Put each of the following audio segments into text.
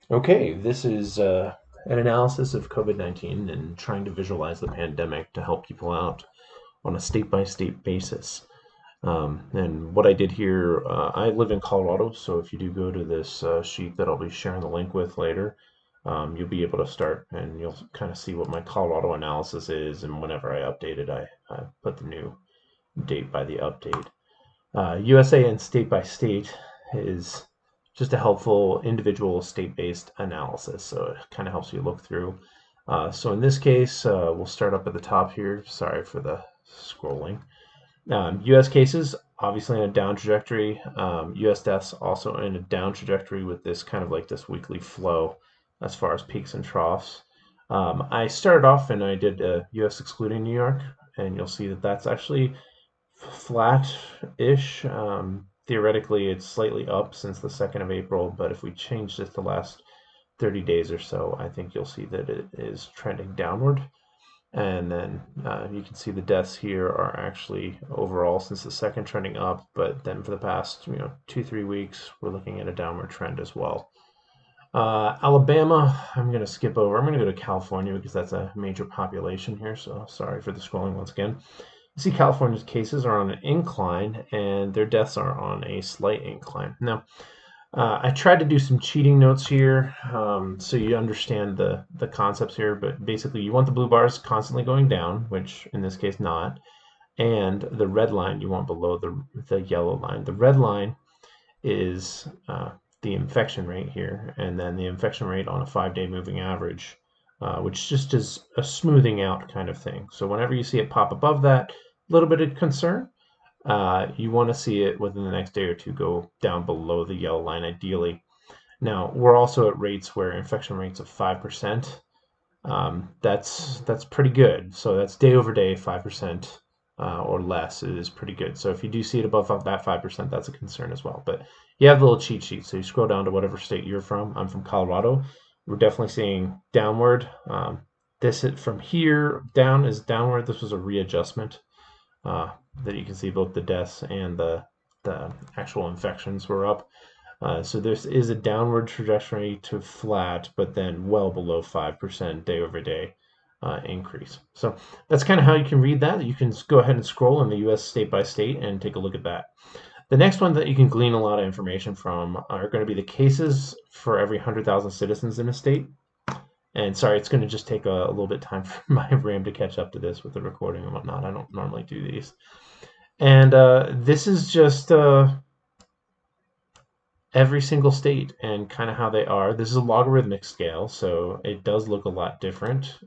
Okay, this is an analysis of COVID-19 and trying to visualize the pandemic to help people out on a state-by-state basis. And what I did here, I live in Colorado, so if you do go to this sheet that I'll be sharing the link with later, you'll be able to start and you'll kind of see what my Colorado analysis is. And whenever I update it, I put the new date by the update. USA and state by state is just a helpful individual state-based analysis. So it kind of helps you look through. So in this case, we'll start up at the top here. Sorry for the scrolling. US cases, obviously in a down trajectory. US deaths also in a down trajectory with this kind of like this weekly flow as far as peaks and troughs. I started off and I did US excluding New York, and you'll see that that's actually flat-ish. Theoretically, it's slightly up since the 2nd of April, but if we change this the last 30 days or so, I think you'll see that it is trending downward. And then you can see the deaths here are actually overall since the second trending up, but then for the past 2-3 weeks, we're looking at a downward trend as well. Alabama, I'm going to skip over. I'm going to go to California because that's a major population here. So sorry for the scrolling once again. You see California's cases are on an incline and their deaths are on a slight incline. Now, I tried to do some cheating notes here so you understand the concepts here, but basically you want the blue bars constantly going down, which in this case not, and the red line you want below the yellow line. The red line is the infection rate here, and then the infection rate on a 5-day moving average, which just is a smoothing out kind of thing. So whenever you see it pop above that, a little bit of concern. You want to see it within the next day or two go down below the yellow line, ideally. Now, we're also at rates where infection rates of 5%. That's pretty good. So that's day over day, 5% or less is pretty good. So if you do see it above that 5%, that's a concern as well. But you have the little cheat sheet. So you scroll down to whatever state you're from. I'm from Colorado. We're definitely seeing downward. This from here down is downward. This was a readjustment uh, that you can see both the deaths and the actual infections were up. So this is a downward trajectory to flat, but then well below 5% day over day increase. So that's kind of how you can read that. You can go ahead and scroll in the US state by state and take a look at that. The next one that you can glean a lot of information from are going to be the cases for every 100,000 citizens in a state. And sorry, it's going to just take a little bit of time for my RAM to catch up to this with the recording and whatnot. I don't normally do these. And this is just every single state and kind of how they are. This is a logarithmic scale, so it does look a lot different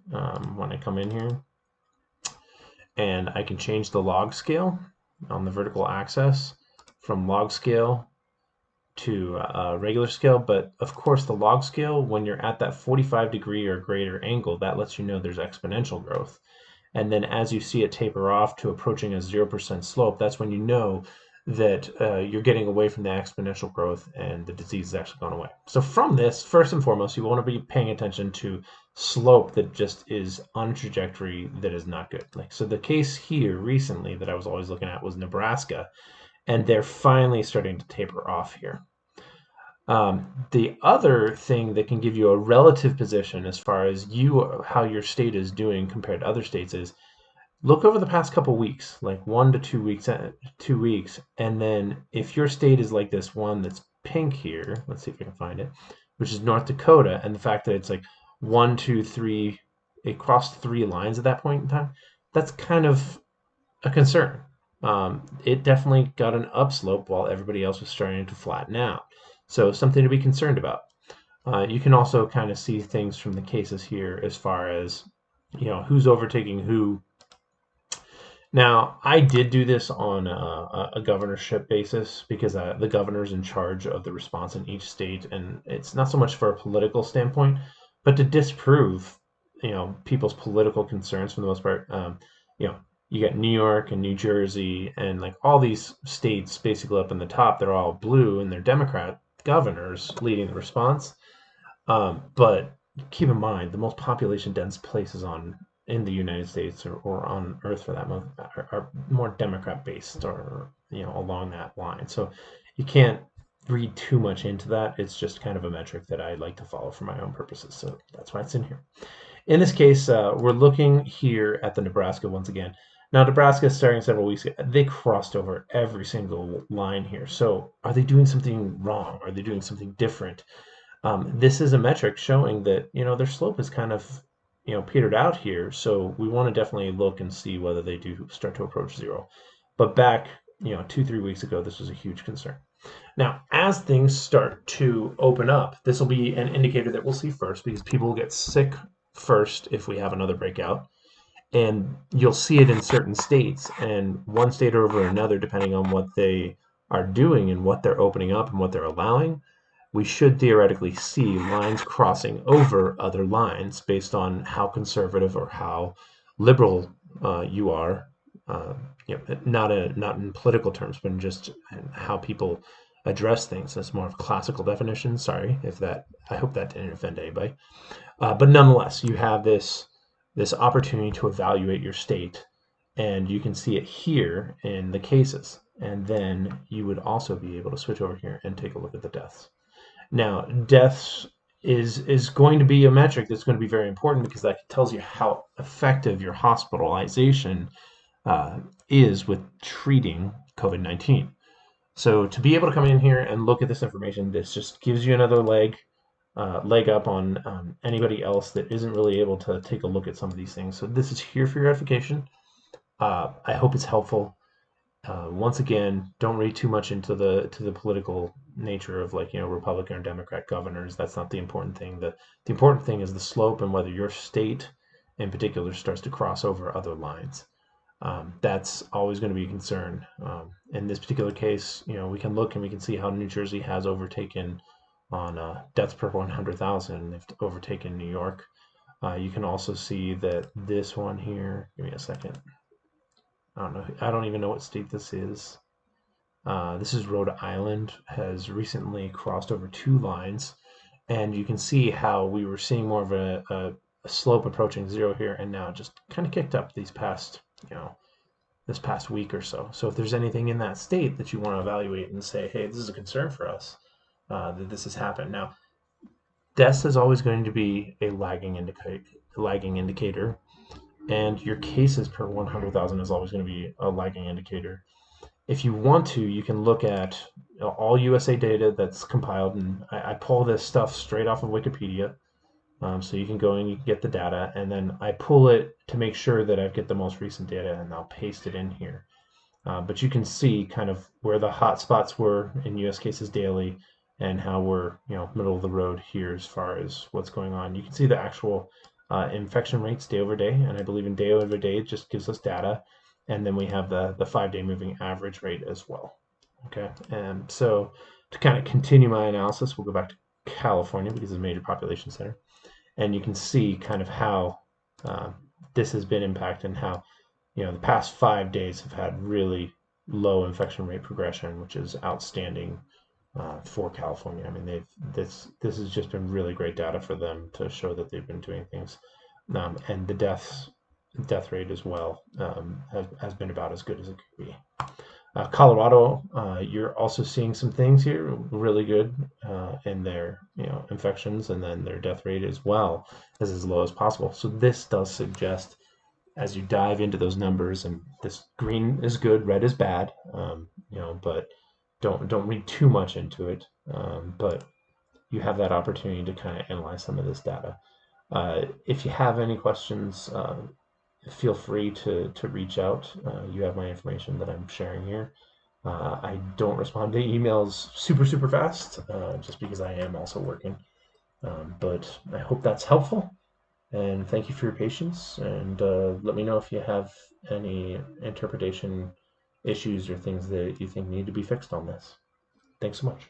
when I come in here. And I can change the log scale on the vertical axis from log scale to regular scale. But of course, the log scale, when you're at that 45-degree or greater angle, that lets you know there's exponential growth. And then as you see it taper off to approaching a 0% slope, that's when you know that you're getting away from the exponential growth and the disease has actually gone away. So from this, first and foremost, you want to be paying attention to slope that just is on a trajectory that is not good. Like, so the case here recently that I was always looking at was Nebraska, and they're finally starting to taper off here. The other thing that can give you a relative position as far as how your state is doing compared to other states is look over the past couple weeks, like 1 to 2 weeks, 2 weeks, and then if your state is like this one that's pink here, let's see if we can find it, which is North Dakota, and the fact that it's like 1, 2, 3, it crossed 3 lines at that point in time, that's kind of a concern. It definitely got an upslope while everybody else was starting to flatten out. So something to be concerned about. You can also kind of see things from the cases here as far as who's overtaking who. Now, I did do this on a governorship basis because the governor's in charge of the response in each state, and it's not so much for a political standpoint, but to disprove, people's political concerns for the most part. You know, you got New York and New Jersey, and like all these states basically up in the top, they're all blue, and they're Democrat governors leading the response. But keep in mind, the most population dense places in the United States or on Earth for that matter are more Democrat based or along that line. So you can't read too much into that. It's just kind of a metric that I like to follow for my own purposes. So that's why it's in here. In this case, we're looking here at the Nebraska once again. Now, Nebraska, starting several weeks ago, they crossed over every single line here. So are they doing something wrong? Are they doing something different? This is a metric showing that, their slope is kind of, petered out here. So we want to definitely look and see whether they do start to approach zero. But back, 2-3 weeks ago, this was a huge concern. Now, as things start to open up, this will be an indicator that we'll see first because people will get sick first if we have another breakout. And you'll see it in certain states, and one state over another, depending on what they are doing and what they're opening up and what they're allowing, we should theoretically see lines crossing over other lines based on how conservative or how liberal you are. Not in political terms, but in just how people address things. That's more of classical definition. Sorry if that. I hope that didn't offend anybody. But nonetheless, you have this opportunity to evaluate your state, and you can see it here in the cases. And then you would also be able to switch over here and take a look at the deaths. Now, deaths is going to be a metric that's going to be very important because that tells you how effective your hospitalization is with treating COVID-19. So to be able to come in here and look at this information, this just gives you another leg up on anybody else that isn't really able to take a look at some of these things. So this is here for your edification. I hope it's helpful. Once again, don't read too much into the political nature of Republican or Democrat governors. That's not the important thing. The important thing is the slope and whether your state in particular starts to cross over other lines. That's always going to be a concern. In this particular case, we can look and we can see how New Jersey has overtaken on deaths per 100,000. They've overtaken New York. You can also see that this one here, give me a second. I don't even know what state this is. This is Rhode Island, has recently crossed over 2 lines. And you can see how we were seeing more of a slope approaching zero here, and now just kind of kicked up these past, this past week or so. So if there's anything in that state that you want to evaluate and say, hey, this is a concern for us, that this has happened. Now, deaths is always going to be a lagging indicator, and your cases per 100,000 is always going to be a lagging indicator. If you want to, you can look at all USA data that's compiled, and I pull this stuff straight off of Wikipedia. So you can go and you can get the data, and then I pull it to make sure that I get the most recent data, and I'll paste it in here. But you can see kind of where the hot spots were in US cases daily and how we're middle of the road here as far as what's going on. You can see the actual infection rates day over day, and I believe in day over day it just gives us data, and then we have the 5-day moving average rate as well. Okay, and so to kind of continue my analysis, we'll go back to California because it's a major population center. And you can see kind of how this has been impacted and how the past 5 days have had really low infection rate progression, which is outstanding for California. I mean, this has just been really great data for them to show that they've been doing things, and the death rate as well has been about as good as it could be. Colorado, you're also seeing some things here really good in their infections, and then their death rate as well is as low as possible. So this does suggest, as you dive into those numbers, and this green is good, red is bad, but don't read too much into it. But you have that opportunity to kind of analyze some of this data. If you have any questions, feel free to reach out. You have my information that I'm sharing here. I don't respond to emails super fast, just because I am also working. But I hope that's helpful, and thank you for your patience, and let me know if you have any interpretation issues or things that you think need to be fixed on this. Thanks so much.